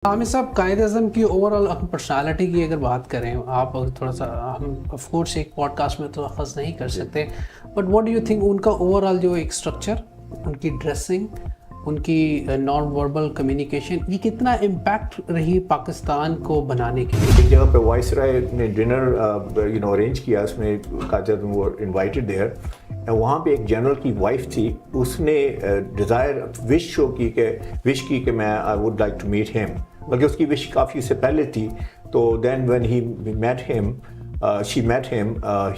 عامر صاحب قائد اعظم کی over all personality کی اگر بات کریں آپ تھوڑا سا ہم آف کورس ایک پوڈ کاسٹ میں تو اخذ نہیں کر سکتے but what do you think in کا اوور آل جو ایک اسٹرکچر ان کی ڈریسنگ ان کی نان وربل کمیونیکیشن یہ کتنا امپیکٹ رہی پاکستان کو بنانے کے لیے؟ ایک جگہ پہ وائس رائے نے ڈنر ارینج کیا، اس میں قائد اعظم وہ انوائٹڈ دیئر، وہاں پہ ایک جنرل کی وائف تھی، اس نے ڈیزائر وش کی کہ میں I would like to meet him, بلکہ اس کی وش کافی اس سے پہلے تھی. تو then when he met him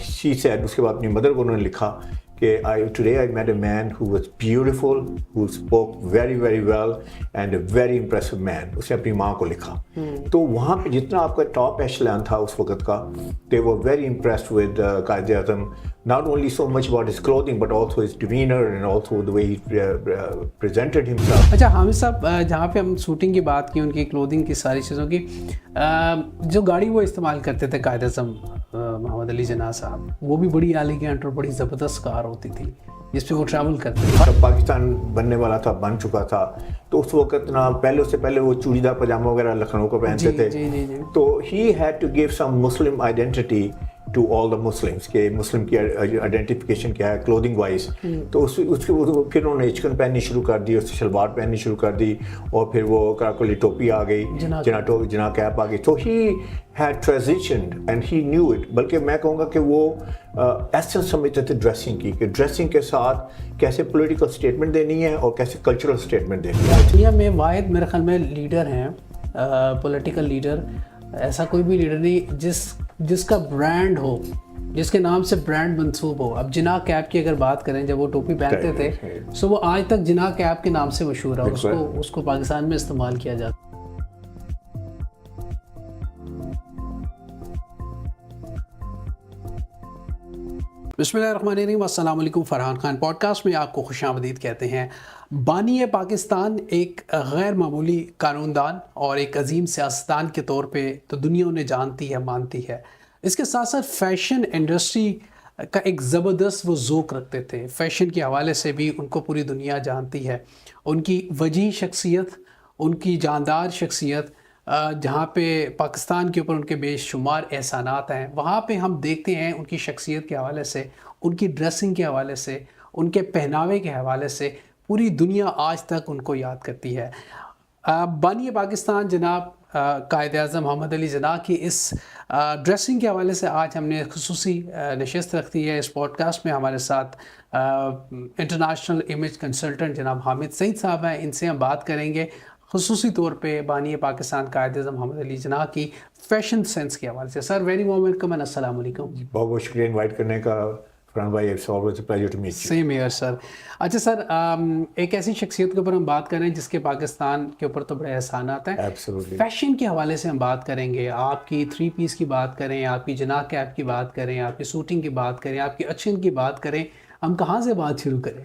she said, اس کے بعد اپنی مدر کو انہوں نے لکھا کہ today I met a man who was beautiful, who spoke very very well and a very impressive man. اس نے اپنی ماں کو لکھا. تو وہاں پہ جتنا آپ کا ٹاپ ایشلان تھا اس وقت کا، they were very impressed with Quaid Azam, not only so much about his clothing but also his demeanor and also the way he presented himself. اچھا حامد صاحب، جہاں پہ ہم شوٹنگ کی بات کی، ان کی کلودنگ کی ساری چیزوں کی، جو گاڑی وہ استعمال کرتے تھے قائد اعظم محمد علی جناح صاحب، وہ بھی بڑی ایلیگنٹ اور بڑی زبردست کار ہوتی تھی جس پہ وہ ٹریول کرتے تھے. جب پاکستان بننے والا تھا، بن چکا تھا، تو اس وقت نا اس سے پہلے وہ چوڑی دار پاجامہ وغیرہ لکھنؤ کو پہنتے تھے. تو he had to give some Muslim identity to all the Muslims کہ مسلم کی آئیڈینٹیفیکیشن کیا ہے کلودنگ وائز. تو اس کے پھر انہوں نے ہچکن پہننی شروع کر دی، اس سے شلوار پہننی شروع کر دی، اور پھر وہ کراکولی ٹوپی آ گئی، جنا کیپ آ گئی. تو he had transitioned and he knew it. بلکہ میں کہوں گا کہ وہ ایسنس سمجھتے تھے ڈریسنگ کی، کہ ڈریسنگ کے ساتھ کیسے پولیٹیکل اسٹیٹمنٹ دینی ہے اور کیسے کلچرل اسٹیٹمنٹ دینی ہے. دنیا میں واحد میرے خیال میں لیڈر ہیں، پولیٹیکل لیڈر، ایسا کوئی بھی لیڈر نہیں جس کا برانڈ ہو، جس کے نام سے برانڈ منسوب ہو. اب جناح کیپ کی اگر بات کریں، جب وہ ٹوپی پہنتے تھے سو وہ آج تک جناح کیپ کے نام سے مشہور ہے، اس کو پاکستان میں استعمال کیا جاتا ہے. بسم اللہ الرحمن الرحیم. السلام علیکم. فرحان خان پوڈ کاسٹ میں آپ کو خوش آمدید کہتے ہیں. بانی پاکستان ایک غیر معمولی قانون دان اور ایک عظیم سیاستدان کے طور پہ تو دنیا انہیں جانتی ہے، مانتی ہے. اس کے ساتھ ساتھ فیشن انڈسٹری کا ایک زبردست وہ ذوق رکھتے تھے. فیشن کے حوالے سے بھی ان کو پوری دنیا جانتی ہے. ان کی وجیح شخصیت، ان کی جاندار شخصیت، جہاں پہ پاکستان کے اوپر ان کے بے شمار احسانات ہیں، وہاں پہ ہم دیکھتے ہیں ان کی شخصیت کے حوالے سے، ان کی ڈریسنگ کے حوالے سے، ان کے پہناوے کے حوالے سے پوری دنیا آج تک ان کو یاد کرتی ہے. بانی پاکستان جناب قائد اعظم محمد علی جناح کی اس ڈریسنگ کے حوالے سے آج ہم نے خصوصی نشست رکھی ہے. اس پوڈ کاسٹ میں ہمارے ساتھ انٹرنیشنل امیج کنسلٹنٹ جناب حامد سعید صاحب ہیں. ان سے ہم بات کریں گے خصوصی طور پہ بانی پاکستان قائد اعظم محمد علی جناح کی فیشن سینس کے حوالے سے. سر ویری وارم ویلکم اینڈ السلام علیکم. بہت بہت شکریہ انوائٹ کرنے کا فرحان بھائی. It's always a pleasure to meet you. Same here sir. اچھا سر، ایک ایسی شخصیت کے اوپر ہم بات کریں جس کے پاکستان کے اوپر تو بڑے احسانات ہیں. فیشن کے حوالے سے ہم بات کریں گے. آپ کی 3 پیس کی بات کریں، آپ کی جناح کیپ کی بات کریں، آپ کی سوٹنگ کی بات کریں، آپ کی اچھن کی بات کریں، ہم کہاں سے بات شروع کریں؟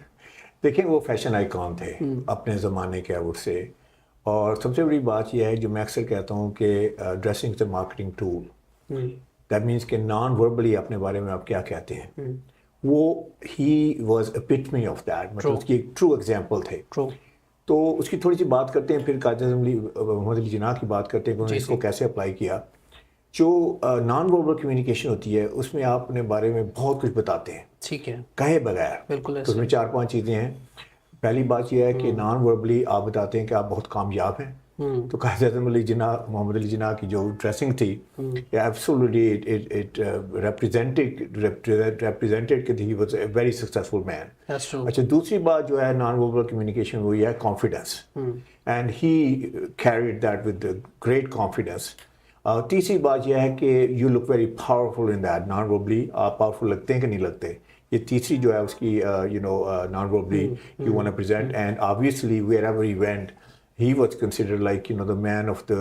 دیکھیں، وہ فیشن آئیکن تھے اپنے زمانے کے عور سے. اور سب سے بڑی بات یہ ہے جو میں اکثر کہتا ہوں کہ dressing is a marketing tool. That means کہ نان وربلی اپنے بارے میں آپ کیا کہتے ہیں، وہ ہی واز ایپیٹمی آف دیٹ. مطلب اس کی ایک ٹرو ایگزامپل تھے. تو اس کی تھوڑی سی بات کرتے ہیں، پھر قائد اعظم محمد علی جناح کی بات کرتے ہیں کہ انہوں نے اس کو کیسے اپلائی کیا. جو نان وربل کمیونیکیشن ہوتی ہے اس میں آپ اپنے بارے میں بہت کچھ بتاتے ہیں، ٹھیک ہے، کہے بغیر. بالکل. اس میں 4-5 چیزیں ہیں. پہلی بات یہ ہے کہ نان وربلی آپ بتاتے ہیں کہ آپ بہت کامیاب ہیں. تو قائد اعظم محمد علی جناح کی جو ڈریسنگ تھی ایبسولوٹلی اٹ ریپریزینٹڈ کہ he was a very successful man. اچھا، دوسری بات جو ہے نان وربل کمیونیکیشن وہ یہ ہے confidence, and he carried that with great confidence. تیسری بات یہ ہے کہ you look very powerful in that. Non verbally آپ پاورفل لگتے ہیں کہ نہیں لگتے، یہ تیسری جو ہے اس کی non verbally you want to present. And obviously wherever he went he was considered like the man of the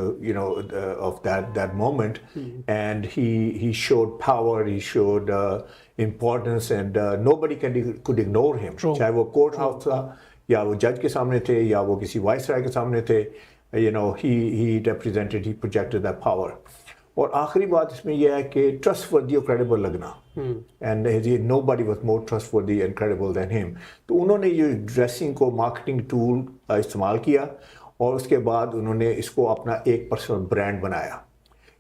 of that moment. And he showed power, he showed importance, and nobody could ignore him. چاہے وہ court house تھا یا وہ جج کے سامنے تھے یا وہ کسی وائس رائے کے سامنے تھے. he represented, he projected that power. اور آخری بات اس میں یہ ہے کہ ٹرسٹ وردی اور کریڈیبل لگنا. And nobody was more trustworthy and credible than him. تو انہوں نے یہ ڈریسنگ کو مارکیٹنگ ٹول استعمال کیا اور اس کے بعد انہوں نے اس کو اپنا ایک پرسنل برانڈ بنایا.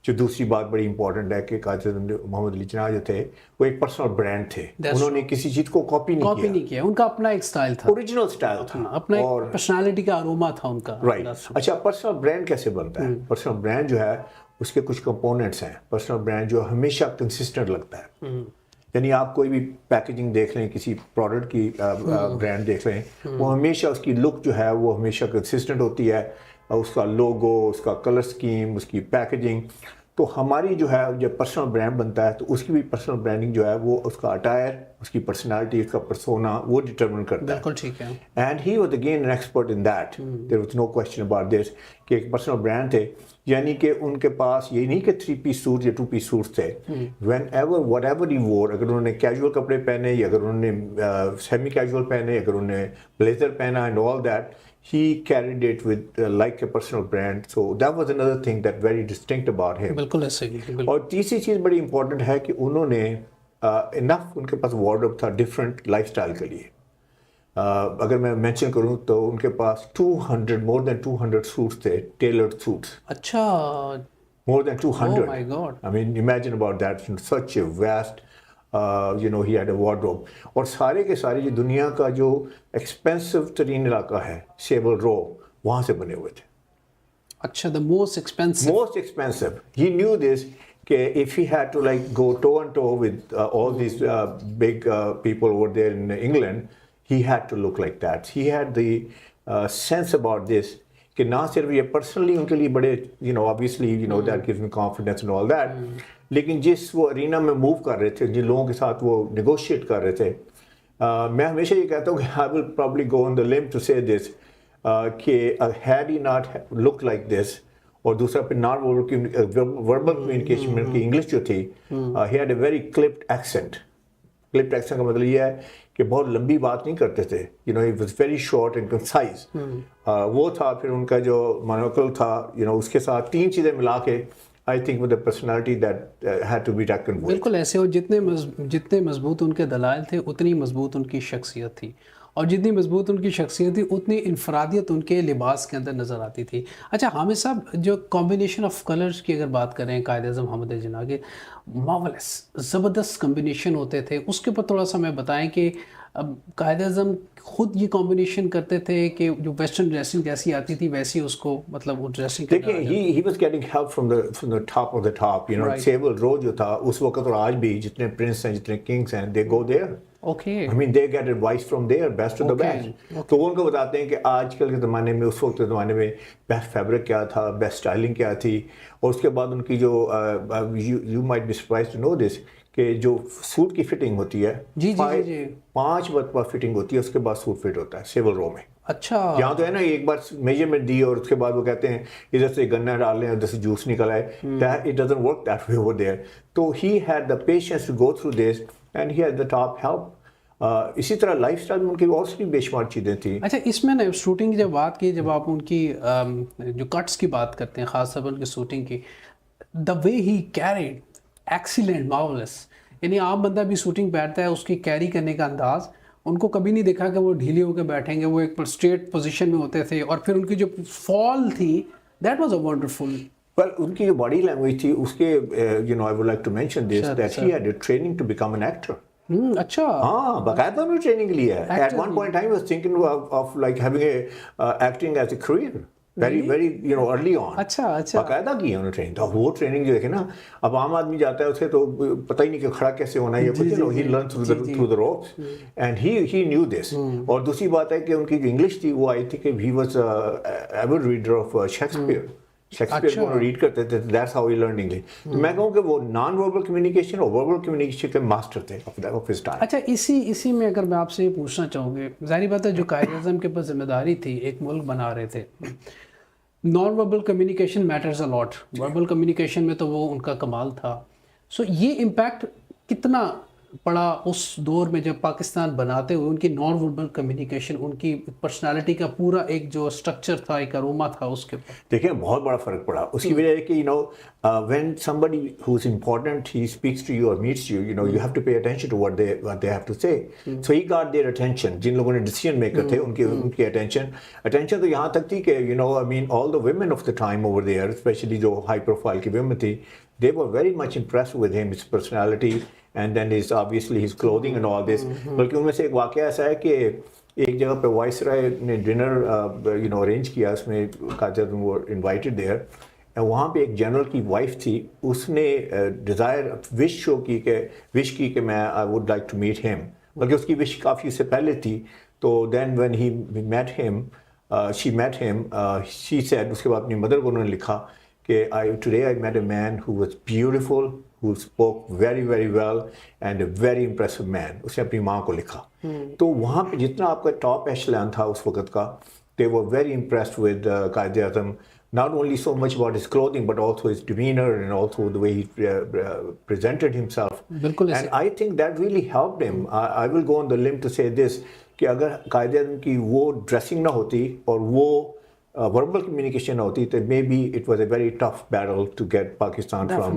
جو دوسری بات بڑی امپورٹنٹ ہے کہ قائد اعظم محمد علی جناح جو تھے وہ ایک پرسنل برانڈ تھے. انہوں نے کسی چیز کو کاپی نہیں کیا. ان کا اپنا ایک سٹائل تھا, اوریجنل سٹائل تھا, اپنا ایک پرسنالٹی کا اروما تھا ان کا. رائٹ. اچھا, پرسنل برانڈ کیسے بنتا ہے؟ پرسنل برانڈ جو ہے اس کے کچھ کمپوننٹس ہیں. پرسنل برانڈ جو ہمیشہ کنسسٹنٹ لگتا ہے. یعنی آپ کوئی بھی پیکیجنگ دیکھ لیں, کسی پروڈکٹ کی برانڈ دیکھ لیں, وہ ہمیشہ اس کی لک جو ہے وہ ہمیشہ کنسسٹنٹ ہوتی ہے. اس کا لوگو, اس کا کلر سکیم, اس کی پیکیجنگ. تو ہماری جو ہے جب پرسنل برانڈ بنتا ہے تو اس کی بھی پرسنل برانڈنگ جو ہے وہ اس کا اٹائر, اس کی پرسنالٹی, اس کا پرسونا وہ ڈٹرمن کرتا ہے. بالکل ٹھیک ہے. And he was again an expert in that. There was no question about this کہ ایک پرسنل برانڈ تھے. یعنی کہ ان کے پاس یہ نہیں کہ 3 پیس سوٹ یا 2 پیس سوٹ تھے. وین ایور وٹ ایور ہی وور, اگر انہوں نے کیجول کپڑے پہنے یا اگر انہوں نے سیمی کیجول پہنے, اگر انہوں نے بلیزر پہنا and all that, he carried it with like a personal brand. So that was another thing that very distinct about him. بالکل ایسے ہی. اور تیسری چیز بڑی امپورٹنٹ ہے کہ انہوں نے انف ان کے پاس وارڈروب تھا ڈفرینٹ لائف اسٹائل کے لیے. اگر میں مینشن کروں تو ان کے پاس 200 more than 200 سوٹس تھے, ٹیلرڈ سوٹس. اچھا, more than 200. Oh my God. I mean imagine about that, such a vast he had a wardrobe. اور سارے کے سارے جو دنیا کا جو ایکسپینسو ترین علاقہ ہے سیول رو, وہاں سے بنے ہوئے تھے. اچھا, the most expensive. He knew this کہ if he had to like go toe and toe with all these big people over there in England, he had to look like that. He had the sense about this کہ نہ صرف یہ personally ان کے لیے بڑے obviously that gives me confidence and all that, لیکن جس وہ ارینا میں موو کر رہے تھے, جن لوگوں کے ساتھ وہ نیگوشیٹ کر رہے تھے, میں ہمیشہ یہ کہتا ہوں کہ I will probably go on the limb to say this کہ had he not looked like this, اور دوسرا پھر نان وربل کمیونیکیشن میں کی انگلش جو تھی, he had a very clipped accent. clipped accent کا مطلب یہ ہے کہ بہت لمبی بات نہیں کرتے تھے. it was very short and concise. وہ تھا. پھر ان کا جو مونوکل تھا, اس کے ساتھ 3 چیزیں ملا کے I think with the personality that had to be reckoned with. بالکل ایسے. اور جتنے مضبوط ان کے دلائل تھے اتنی مضبوط ان کی شخصیت تھی, اور جتنی مضبوط ان کی شخصیت تھی اتنی انفرادیت ان کے لباس کے اندر نظر آتی تھی. اچھا حامد صاحب, جو کمبینیشن آف کلرز کی اگر بات کریں قائد اعظم محمد علی جناح کے, مارولس زبردست کمبینیشن ہوتے تھے. اس کے اوپر تھوڑا سا میں بتائیں کہ قائد اعظم خود یہ کمبینیشن کرتے تھے کہ جو ویسٹرن ڈریسنگ جیسی آتی تھی ویسی اس کو مطلب وہ ڈریسنگ دیکھیں, he was getting help from the top of the top. Savile Row جو تھا اس وقت اور آج بھی جتنے پرنس ہیں, جتنے کنگس ہیں, they go there. Okay. I mean they get advice from there, best of the best. تو وہ ان کو بتاتے ہیں کہ آج کل کے زمانے میں, اس وقت کے زمانے میں بیسٹ فیبرک کیا تھا, بیسٹ اسٹائلنگ کیا تھی. اور اس کے بعد ان کی جو you might be surprised to know this کہ جو سوٹ کی فٹنگ ہوتی ہے, 5 مرتبہ فٹنگ ہوتی ہے, اس کے بعد سوٹ فٹ ہوتا ہے سیول رو میں. اچھا, یہاں تو ہے نا ایک بار میجرمنٹ دی اور اس کے بعد وہ کہتے ہیں ادھر سے گنا ڈال لیں, ادھر سے جوس نکل آئے. It doesn't work that way over there. تو he had the patience to go through this and he had the top help. اسی طرح لائف اسٹائل میں ان کی اور سی بے شمار چیزیں تھیں. اچھا, اس میں نا شوٹنگ کی جب بات کی, جب آپ ان کی جو کٹس کی بات کرتے ہیں, خاص طور پر ان کی شوٹنگ کی, دا وے ہی کیریڈ ایکسیلنٹ, مارولس. یعنی عام بندہ بھی شوٹنگ بیٹھتا ہے, اس کی کیری کرنے کا انداز, ان کو کبھی نہیں دیکھا کہ وہ ڈھیلے ہو کے بیٹھیں گے. وہ ایک اسٹریٹ پوزیشن میں ہوتے تھے, اور پھر ان کی جو فال تھی, that was a wonderful. Well, ان کی جو باڈی لینگویج تھی اس کے I would like to mention this that he had a training to become an actor. اچھا, ہاں, باقاعدہ انہوں نے ٹریننگ لی ہے. At one point in time I was thinking of like having a acting as a career. very early on. اچھا, باقاعدہ کی ہے انہوں نے ٹریننگ. تو وہ ٹریننگ جو دیکھے نا, اب عام آدمی جاتا ہے اسے تو پتہ ہی نہیں کہ کھڑا کیسے ہونا ہے یا کچھ. he learned through the ropes and he knew this. اور دوسری بات ہے کہ ان کی جو انگلش تھی وہ آئی تھی کہ he was avid reader of Shakespeare. Shakespeare کو ریڈ کرتے تھے. That's how he learn English. تو میں کہوں کہ وہ نان وربل کمیونیکیشن اور وربل کمیونیکیشن کے ماسٹر تھے آف ہز ٹائم. اچھا, اسی میں اگر میں آپ سے یہ پوچھنا چاہوں گے, ظاہری بات ہے جو قائد اعظم کے پاس ذمہ داری تھی, ایک ملک بنا رہے تھے, نان وربل کمیونیکیشن میٹرز اے لاٹ. وربل کمیونیکیشن میں تو وہ ان کا کمال تھا. سو یہ امپیکٹ کتنا پڑا اس دور میں جب پاکستان بناتے ہوئے ان کی نان وربل کمیونیکیشن, ان کی پرسنالٹی کا پورا ایک جو اسٹرکچر تھا, ایک اروما تھا اس کے اوپر؟ دیکھیں بہت بڑا فرق پڑا. اس کی وجہ ہے کہ when somebody who's important, he speaks to you or meets you, you have to pay attention to what they have to say. So he got their attention. جن لوگوں نے decision maker تھے, ان کی attention تو یہاں تک تھی کہ all the women of the time over there, especially جو high profile کی women تھی, they were very much impressed with him, his personality, and then obviously his clothing and all this. بلکہ ان میں سے ایک واقعہ ایسا ہے کہ ایک جگہ پہ وائس رائے نے ڈنر ارینج کیا, اس میں قائد وہ انوائٹڈ دیئر, وہاں پہ ایک جنرل کی وائف تھی, اس نے ڈیزائر وش کی کہ میں I would like to meet him, بلکہ اس کی وش کافی اس سے پہلے تھی. تو دین وین ہی میٹ ہم, شی میٹ ہم, شی سیڈ, اس کے بعد اپنی مدر کو انہوں نے لکھا کہ today I met a man who was beautiful, who spoke very very well and a very impressive man. اس نے اپنی ماں کو لکھا. تو وہاں پہ جتنا آپ کا ٹاپ ایشلان تھا اس وقت کا, they were very impressed with Quaid Azam, not only so much about his clothing but also his demeanor and also the way he presented himself. And I think that really helped him. I will go on the limb to say this, کہ اگر قائد اعظم کی وہ dressing نہ ہوتی اور وہ verbal communication ہوتی تو maybe it was a very tough battle to get Pakistan from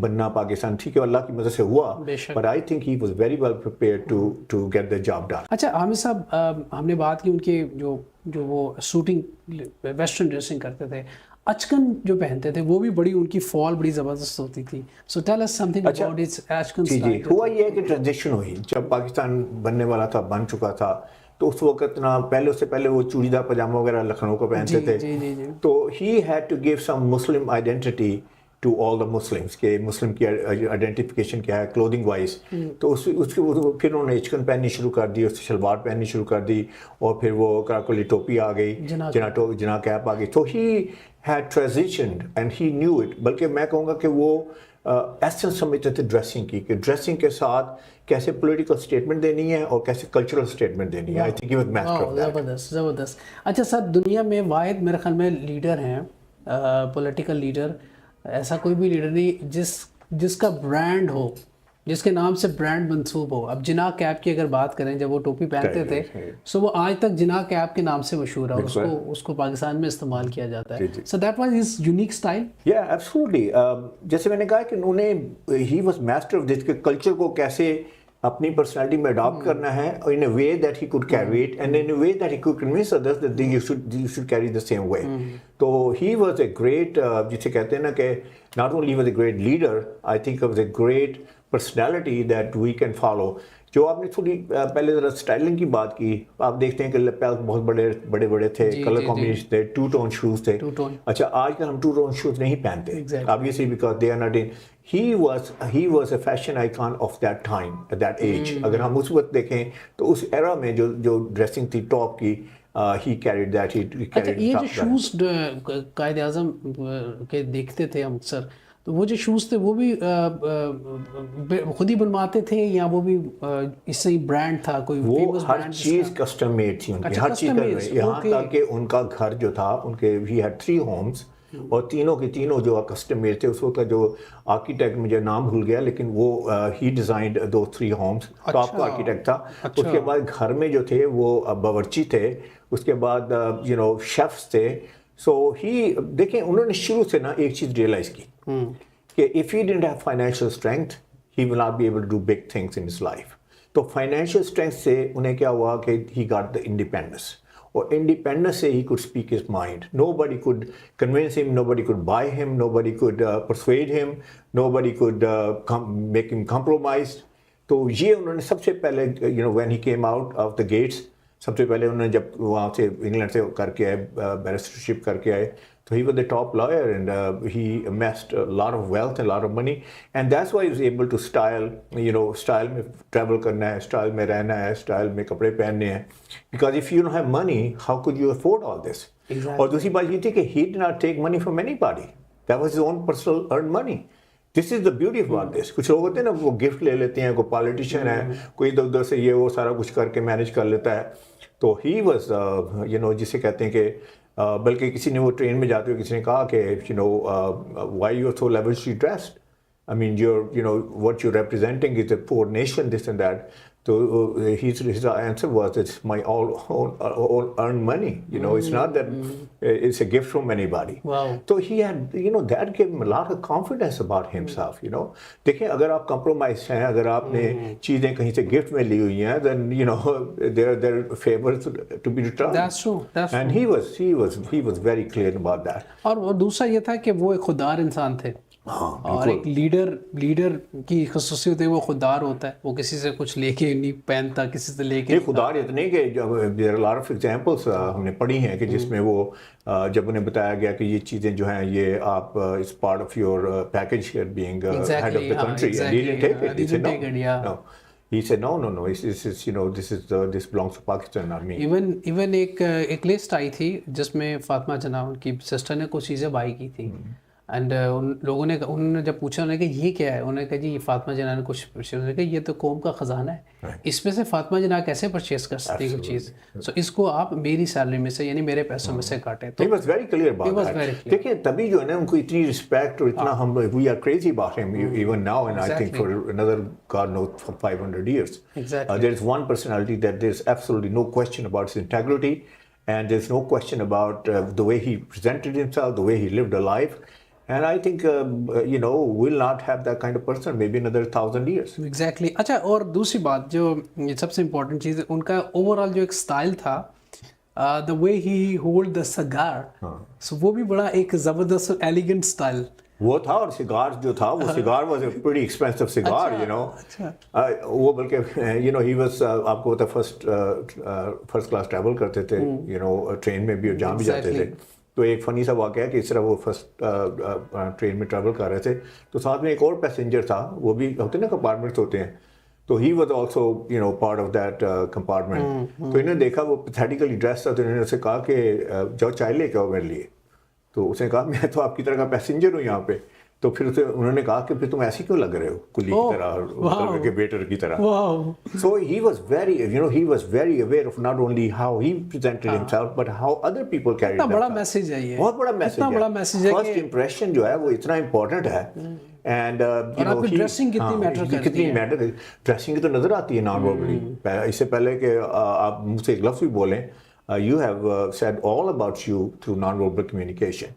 بننا پاکستان. ٹھیک ہے, اللہ کی مدد سے ہوا, but I think he was very well prepared to get the job done. اچھا عامر صاحب, ہم نے بات کی ان کے جو وہ سوٹنگ ویسٹرن ڈریسنگ کرتے تھے, اچکن جو پہنتے تھے وہ بھی بڑی, ان کی فال بڑی زبردست ہوتی تھی. So tell us something about its achkan style. ہوا یہ ہے کہ ٹرانزیکشن ہوئی جب پاکستان بننے والا تھا, بن چکا تھا, تو اس وقت نا اس سے پہلے وہ چوڑی دار پاجامہ وغیرہ لکھنؤ کو پہنتے تھے. تو he had to give some Muslim identity to all the Muslims, کہ مسلم کی آئیڈینٹیفیکیشن کیا ہے کلودنگ وائز. تو اس کے پھر انہوں نے اچکن پہننی شروع کر دی, اس سے شلوار پہننی شروع کر دی, اور پھر وہ کراکولی ٹوپی آ گئی, جنا کیپ آ گئی. تو he had transitioned and he knew it. بلکہ میں کہوں گا کہ وہ ایسنس سمجھتے تھے ڈریسنگ کی, کہ ڈریسنگ کے ساتھ کیسے پولیٹیکل اسٹیٹمنٹ دینی ہے اور کیسے کلچرل اسٹیٹمنٹ دینی ہے. آئی think he was master of that. زبردست. اچھا سر, دنیا میں واحد میرے خیال میں لیڈر ہیں, پولیٹیکل لیڈر, ایسا کوئی بھی لیڈر نہیں جس کا برانڈ ہو, جس کے نام سے برانڈ منسوب ہو. اب جناح کیپ کی اگر بات کریں, جب وہ ٹوپی پہنتے تھے, سو وہ آج تک جناح کیپ کے نام سے مشہور ہے, اور اس کو پاکستان میں استعمال کیا جاتا ہے. So that was his unique style. یا ایبسولوٹلی, جیسے میں نے کہا کہ انہوں نے he was master of this, کہ کلچر کو کیسے اپنی پرسنالٹی میں اڈاپٹ کرنا ہے, in a way that he could carry it, and in a way that he could convince others that you should carry the same way. تو he was a great, جسے کہتے ہیں نا کہ not only was a great leader, I think was a great personality that we can follow. جو آپ نے تھوڑی پہلے ذرا اسٹائلنگ کی بات کی, آپ دیکھتے ہیں کہ لیپیل بہت بڑے بڑے تھے, کلر کمبینیشن تھے, ٹو ٹون شوز تھے. اچھا آج کل ہم ٹو ٹون شوز نہیں پہنتے, obviously because they are not in. He was a fashion icon of that time, at that age. اگر ہم اس وقت دیکھیں تو اس ایرا میں جو ڈریسنگ تھی ٹاپ کی, he carried that. اچھا یہ جو شوز قائد اعظم کے دیکھتے تھے ہم اکثر, تو وہ جو شوز تھے وہ بھی خود ہی بنواتے تھے, یا وہ بھی اس سے ہی برانڈ تھا کوئی؟ وہ ہر چیز کسٹم میڈ تھی ان کی, ہر چیز. یہاں تک کہ ان کا گھر جو تھا, ان کے he had 3 homes, اور تینوں کے تینوں جو کسٹم میڈ تھے. اس وقت کا جو آرکیٹیکٹ مجھے نام بھول گیا, لیکن وہ ہی ڈیزائنڈ دو 3 homes, ٹاپ کا آرکیٹیکٹ تھا. اس کے بعد گھر میں جو تھے وہ باورچی تھے, اس کے بعد شیفس تھے. سو ہی دیکھیں انہوں نے شروع سے نا ایک چیز ریئلائز کی کہ if he didn't have financial strength, he will not be able to do big things in his life. تو فائنینشیل اسٹرینتھ سے انہیں کیا ہوا کہ he got the independence. اور انڈیپینڈنس سے he could speak his mind. Nobody could convince him, nobody could buy him, nobody could persuade him, nobody could make him compromised. تو یہ انہوں نے سب سے پہلے when he came out of the gates, سب سے پہلے انہوں نے جب وہاں سے انگلینڈ سے کر کے آئے, بیرسٹرشپ کر کے آئے, so he was the top lawyer, and he amassed a lot of wealth and a lot of money, and that's why he was able to style میں travel کرنا ہے, style میں رہنا ہے, style میں کپڑے پہننے ہیں. Because if you don't have money, how could you afford all this? اور دوسری بات یہ تھی کہ he did not take money from anybody. That was his own personal earned money. This is the beauty about this. کچھ لوگ ہوتے ہیں نا, وہ گفٹ لے لیتے ہیں, کوئی پالیٹیشین ہے, کوئی ادھر ادھر سے یہ وہ سارا کچھ کر کے مینیج کر لیتا ہے. تو he was جسے کہتے ہیں کہ بلکہ کسی نے وہ ٹرین میں جاتے ہوئے کسی نے کہا کہ why you are so lavishly dressed. I mean, what you're representing is a poor nation, this and that. So his answer was, it's my all earned money. It's not that it's a gift from anybody. Wow. So he had, that gave him a lot of confidence about himself. دیکھیں اگر آپ compromise ہیں, اگر آپ نے چیزیں کہیں سے gift میں لی ہوئی ہیں, then there are favors to be returned. That's true. And he was very clear about that. اور دوسرا یہ تھا کہ وہ ایک خوددار انسان تھے. اور ایک لیڈر کی خصوصیت ہے وہ خوددار ہوتا ہے, وہ کسی سے کچھ لے کے نہیں پہنتا, کسی سے لے کے خوددار اتنے کہ there are a lot of examples ہم نے پڑھی ہیں کہ جس میں وہ جب انہیں بتایا گیا کہ یہ چیزیں جو ہیں یہ آپ it's part of your package here being head of the country, and he didn't take it. He said no. He said no, this belongs to Pakistan, not me. Even ایک لسٹ آئی تھی جس میں فاطمہ جناح ان کی سسٹر نے کچھ چیزیں by کی تھی, اینڈ ان لوگوں نے انہوں نے جب پوچھا انہوں نے کہ یہ کیا ہے, انہوں نے کہا جی یہ فاطمہ جناح نے کچھ پرچیز, انہوں نے کہا یہ تو قوم کا خزانہ ہے, اس میں سے فاطمہ جناح کیسے پرچیز کر سکتی ہے کوئی چیز, سو اس کو آپ میری سیلری میں سے یعنی میرے پیسوں میں سے کاٹیں. He was very clear about that. دیکھیں تبھی جو ہے نا ان کو اتنی رسپیکٹ اور اتنا ہم we are crazy about him even now, and I think for another God knows for 500 years. There is one personality that there is absolutely no question about his integrity, and there's no question about the way he presented himself, the way he lived a life. And I think, we'll not have that kind of person maybe another 1,000 years. Exactly. اچھا, اور دوسری بات جو سب سے important چیز ہے, ان کا over all جو ایک اسٹائل تھا, the way he hold the cigar, so وہ بھی بڑا ایک زبردست ایلیگنٹ اسٹائل وہ تھا. اور سگار جو تھا وہ سگار واز اے پریٹی ایکسپینسو سگار, وہ بلکہ he was آپ کو پتا فرسٹ کلاس ٹریول کرتے تھے, ٹرین میں بھی اور جہاں بھی جاتے تھے. تو ایک فنی سا واقعہ ہے کہ اس طرح وہ فرسٹ ٹرین میں ٹریول کر رہے تھے, تو ساتھ میں ایک اور پیسنجر تھا, وہ بھی ہوتے نا کمپارٹمنٹس ہوتے ہیں, تو he was also part of that compartment. تو انہوں نے دیکھا وہ پیتھیٹیکلی ڈریس تھا, تو انہوں نے اسے کہا کہ جاؤ چائے لے کے آؤ میرے لیے. تو اس نے کہا میں تو آپ کی طرح کا پیسنجر ہوں یہاں پہ. تو پھر انہوں نے کہا کہ پھر تم ایسے کیوں لگ رہے ہو کلی کی طرح کے ویٹر کی طرح. سو he was very aware of not only how he presented himself but how other people carried himself. بڑا میسج ہے یہ, بہت بڑا میسج ہے. فرسٹ امپریشن جو ہے وہ اتنا امپورٹنٹ ہے. اینڈ ڈریسنگ کتنی میٹر کرتی ہے, ڈریسنگ تو نظر آتی ہے نان وربلی. اس سے پہلے کہ آپ مجھ سے ایک لفظ بھی بولیں, you have said all about you through non-verbal communication.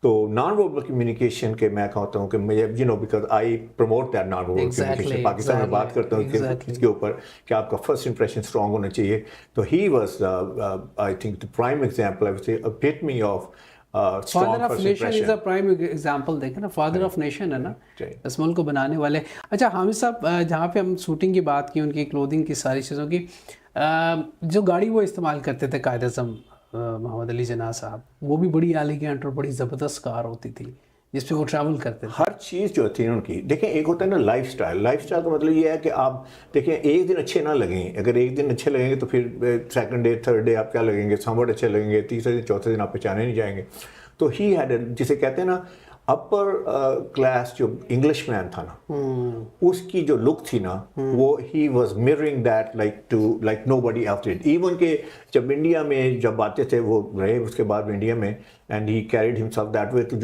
تو نان وربل کمیونیکیشن کے میں کہتا ہوں کہ مجھے because I promote that non verbal communication. Pakistan میں بات کرتا ہوں اس کے اوپر کہ آپ کا فرسٹ امپریشن اسٹرانگ ہونا چاہیے. تو he was I think the prime example, I would say epitome of father of nation is a prime example. دیکھیں نا, فادر آف نیشن ہے نا, اس ملک کو بنانے والے. اچھا حامد صاحب, جہاں پہ ہم شوٹنگ کی بات کی, ان کی کلودنگ کی ساری چیزوں کی, جو گاڑی وہ استعمال کرتے تھے قائد اعظم محمد علی جناح صاحب, وہ بھی بڑی ایلیگنٹ اور بڑی زبردست کار ہوتی تھی جس پہ وہ ٹریول کرتے تھے. ہر چیز جو تھی ان کی, دیکھیں ایک ہوتا ہے نا لائف اسٹائل. لائف اسٹائل کا مطلب یہ ہے کہ آپ دیکھیں ایک دن اچھے نہ لگیں, اگر ایک دن اچھے لگیں گے تو پھر سیکنڈ ڈے تھرڈ ڈے آپ کیا لگیں گے, سموٹ اچھے لگیں گے, تیسرے دن چوتھے دن آپ پہچانے نہیں جائیں گے. تو ہی ہیڈ, جسے کہتے ہیں نا اپر کلاس جو انگلش مین تھا نا, اس کی جو لک تھی نا, وہ he was mirroring that like nobody else did. Even کہ جب انڈیا میں جب آتے تھے وہ رہے اس کے بعد انڈیا میں, and he carried himself that way. تو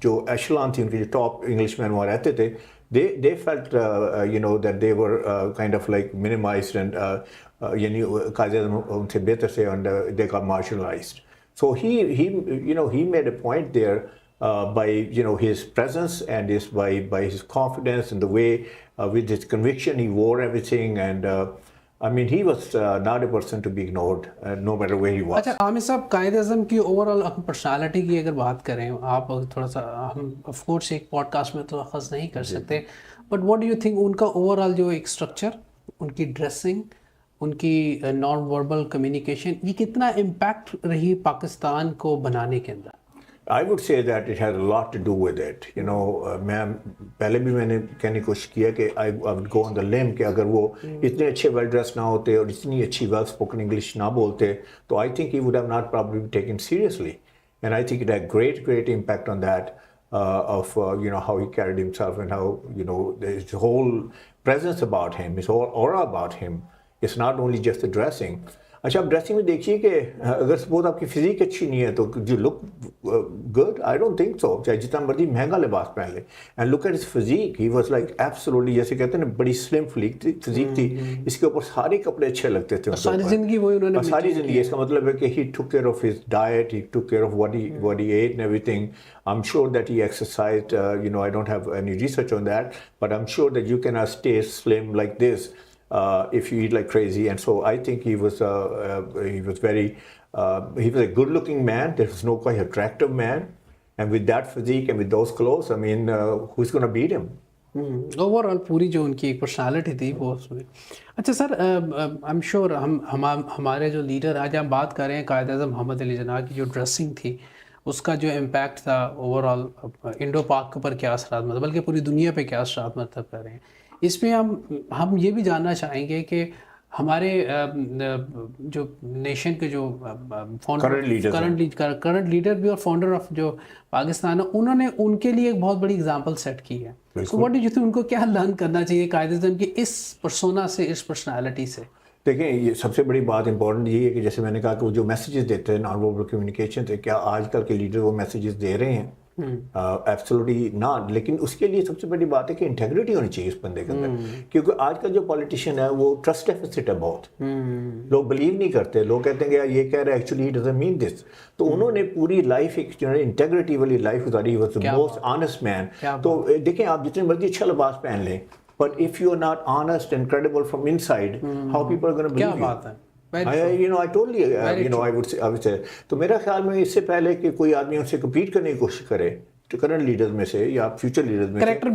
جو ایشلان تھی ان کے جو ٹاپ انگلش مین وہاں رہتے تھے, they felt that they were kind of like minimized, and یعنی قائد اعظم ان سے بہتر سے, and they got marginalized. So he made a point there by his presence and by his confidence and the way with his conviction he wore everything, and I mean he was not a person to be ignored no matter where he was. اچھا عامر صاحب, قائد اعظم کی over all personality کی اگر بات کریں, آپ تھوڑا سا, ہم آف کورس ایک پوڈ کاسٹ میں تو اخذ نہیں کر سکتے, but what do you think in کا اوور آل جو ایک اسٹرکچر, ان کی ڈریسنگ, ان کی نان وربل کمیونیکیشن, یہ کتنا امپیکٹ رہی پاکستان کو بنانے کے اندر؟ I would say that it has a lot to do with it. پہلے بھی میں نے کہنے کی کوشش کیا کہ I would go on the limb کہ اگر وہ اتنے اچھے ویل ڈریس نہ ہوتے اور اتنی اچھی ویل اسپوکن انگلش نہ بولتے, تو I think he would have not probably been taken seriously. And I think it had great impact on that of how he carried himself, and how his whole presence about him, his whole aura about him. It's not only just the dressing. اچھا آپ dressing میں دیکھیے کہ اگر suppose آپ کی physique اچھی نہیں ہے تو جو look good I don't think so, چاہے جتنا مرضی مہنگا لباس پہن لے. And look at his physique, he was like absolutely, جیسے کہتے ہیں نا بڑی سلم فزیک تھی، اس کے اوپر سارے کپڑے اچھے لگتے تھے. ساری زندگی وہی انہوں نے، ساری زندگی. اس کا مطلب ہے کہ he took care of his diet, he took care of what he ate and everything. I'm sure that he exercised, I don't have any research on that, but I'm sure that you cannot stay slim like this if you eat like crazy. And so I think he was a good looking man. There was no quite attractive man, and with that physique and with those clothes, I mean, who's going to beat him? Over all پوری جو ان کی ایک personality تھی وہ اس میں. اچھا سر، I am sure ہمارے جو لیڈر، آج ہم بات کر رہے ہیں قائد اعظم محمد علی جناح کی جو ڈریسنگ تھی اس کا جو امپیکٹ تھا اوور آل انڈو پاک کے اوپر کیا اثرات مرتب، بلکہ پوری دنیا پہ کیا اثرات مرتب کر رہے ہیں. اس میں ہم یہ بھی جاننا چاہیں گے کہ ہمارے جو نیشن کے جو کرنٹ لیڈر بھی اور فاؤنڈر آف جو پاکستان ہے، انہوں نے ان کے لیے ایک بہت بڑی اگزامپل سیٹ کی ہے. So what do you think in کو کیا لرن کرنا چاہیے قائد اعظم کی اس پرسونا سے، اس پرسنالٹی سے؟ دیکھیں یہ سب سے بڑی بات امپورٹنٹ یہ ہے کہ جیسے میں نے کہا کہ وہ جو میسیجز دیتے ہیں نان وربل کمیونیکیشن سے، کیا آج کل کے لیڈر وہ میسیجز دے رہے ہیں؟ Absolutely not. لیکن اس کے لیے سب سے بڑی بات ہے کہ انٹیگریٹی ہونی چاہیے اس بندے کے اندر، کیونکہ آج کا جو پولیٹیشین ہے وہ ٹرسٹ ڈیفیسٹ ہے بہت. لوگ بلیو نہیں کرتے، لوگ کہتے ہیں کہ یہ کہہ رہے ہیں ایکچولی ہی ڈزنٹ مین دس. تو انہوں نے پوری لائف ایک انٹیگریٹی والی لائف گزاری، واز دی موسٹ آنیسٹ مین. تو دیکھیں آپ جتنے مرضی اچھا لباس پہن لیں، but if you are not honest and credible from inside, how people are going to believe you? کیا بات ہے. I totally, I would say. تو میرا خیال میں اس سے پہلے کہ کوئی آدمی ان سے کمپیٹ کرنے کی کوشش کرے کرنٹ لیڈرز میں سے یا فیوچر لیڈرز میں سے، کریکٹر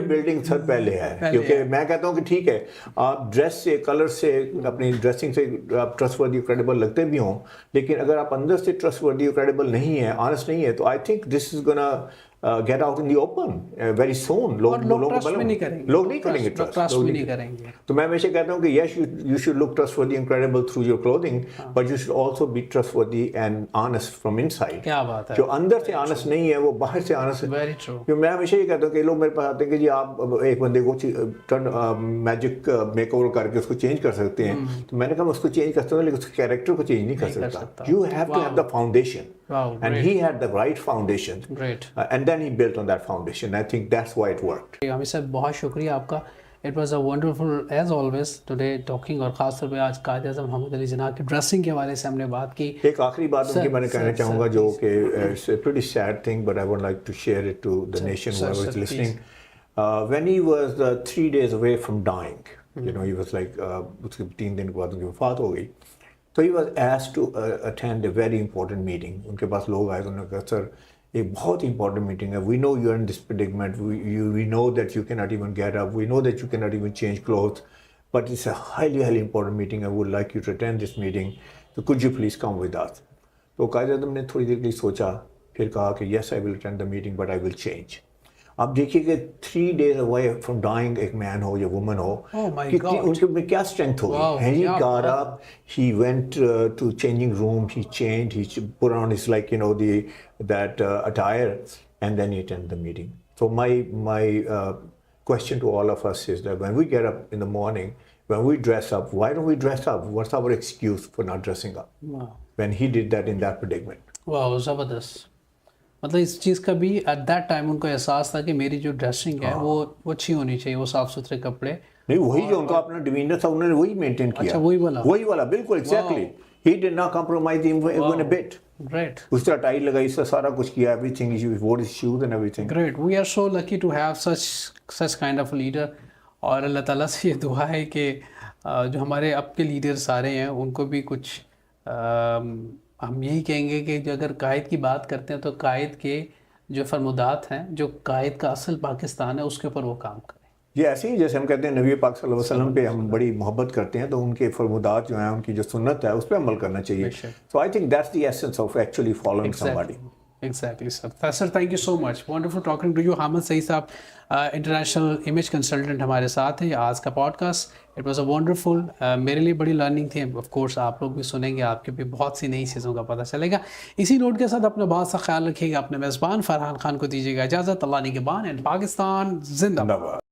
بلڈنگ سب پہلے ہے. کیونکہ میں کہتا ہوں کہ ٹھیک ہے آپ ڈریس سے، کلر سے، اپنی ڈریسنگ سے آپ ٹرسٹ وردی کریڈیبل لگتے بھی ہوں، لیکن اگر آپ اندر سے ٹرسٹ وردی کریڈیبل نہیں ہے، آنیسٹ نہیں ہے، تو I think this is gonna get out in the open very soon. لوگ نہیں کریں گے ٹرسٹ بھی نہیں کریں گے. تو میں ہمیشہ کہتا ہوں کہ yes you should look trustworthy and credible through your clothing, but you should also be trustworthy and honest from inside. کیا بات ہے. جو اندر سے honest نہیں ہے وہ باہر سے honest ہے. Very true. میں ہمیشہ یہ کہتا ہوں کہ لوگ میرے پاس آتے ہیں کہ جی آپ ایک بندے کو میجک میک اوور کر کے اس کو چینج کر سکتے ہیں. تو میں نے کہا میں اس کو چینج کر سکتا ہوں لیکن اس کے کیریکٹر کو چینج نہیں کر سکتا. You have to have the foundation. And he had the right foundation. Great. And then he built on that foundation. I think that's why it worked. عامر صاحب بہت شکریہ آپ کا. It was a wonderful as always today talking، اور خاص طور پہ آج قائد اعظم محمد علی جناح کی ڈریسنگ کے حوالے سے ہم نے بات کی. ایک آخری بات ان کی میں نے کہنا چاہوں گا جو کہ it's a pretty sad thing but I would like to share it to the nation who was listening. When he was 3 days away from dying, he was like اس کے 3 دن کے بعد ان کی وفات ہو گئی. So he was asked to attend a very important meeting. ان کے پاس لوگ آئے تو انہوں نے کہا سر ایک بہت امپورٹنٹ میٹنگ ہے. We know you are in this predicament. We know that you cannot even get up. We know that you cannot even change clothes. But it's a highly important meeting. I would like you to attend this meeting. So could you please come with us? تو قائد اعظم نے تھوڑی دیر کے لیے سوچا، پھر کہا کہ yes I will attend the meeting but I will change. آپ دیکھیے کہ 3 days away from dying ایک مین ہو یا وومن ہو، ان کے میں کیا اسٹرینتھ ہوگی. And he got up, he went to changing room, he changed, he put on his that attire and then he attended the meeting. So my question to all of us is that when we get up in the morning, when we dress up, why don't we dress up? What's our excuse for not dressing up? Wow. When he did that in that predicament. Wow, زبردست. مطلب اس چیز کا بھی at that time ان کو احساس تھا کہ میری جو ڈریسنگ ہے وہ اچھی ہونی چاہیے، وہ صاف ستھرے کپڑے. نہیں وہی جو ان کا اپنا ڈیمینر تھا انہوں نے وہی مینٹین کیا. اچھا وہی والا بالکل exactly. He did not compromise even a bit. Great. اس طرح ٹائی لگائی، اس طرح سارا کچھ کیا. Everything he wore his shoes and everything. Great. We are so lucky to have such kind of leader. اور اللہ تعالیٰ سے یہ دعا ہے کہ جو ہمارے اب کے لیڈرس آ رہے ہیں ان کو بھی کچھ ہم یہی کہیں گے کہ جو اگر قائد کی بات کرتے ہیں تو قائد کے جو فرمودات ہیں، جو قائد کا اصل پاکستان ہے اس کے اوپر وہ کام کریں. یہ ایسے ہی جیسے ہم کہتے ہیں نبی پاک صلی اللہ علیہ وسلم پہ ہم بڑی محبت کرتے ہیں تو ان کے فرمودات جو ہیں، ان کی جو سنت ہے اس پہ عمل کرنا چاہیے. So I think that's the essence of actually following somebody. Exactly, sir. Sir, thank you so much. Wonderful talking to you. Hamid سعید صاحب انٹرنیشنل امیج کنسلٹنٹ ہمارے ساتھ ہیں. آج کا podcast it was a wonderful, میرے لیے بڑی لرننگ تھی. آف کورس آپ لوگ بھی سنیں گے، آپ کے بھی بہت سی نئی چیزوں کا پتہ چلے گا. اسی نوٹ کے ساتھ اپنا بہت سا خیال رکھیے گا. اپنے میزبان فرحان خان کو دیجیے گا اجازت. اللہ نگہبان. اینڈ پاکستان زندہ باد.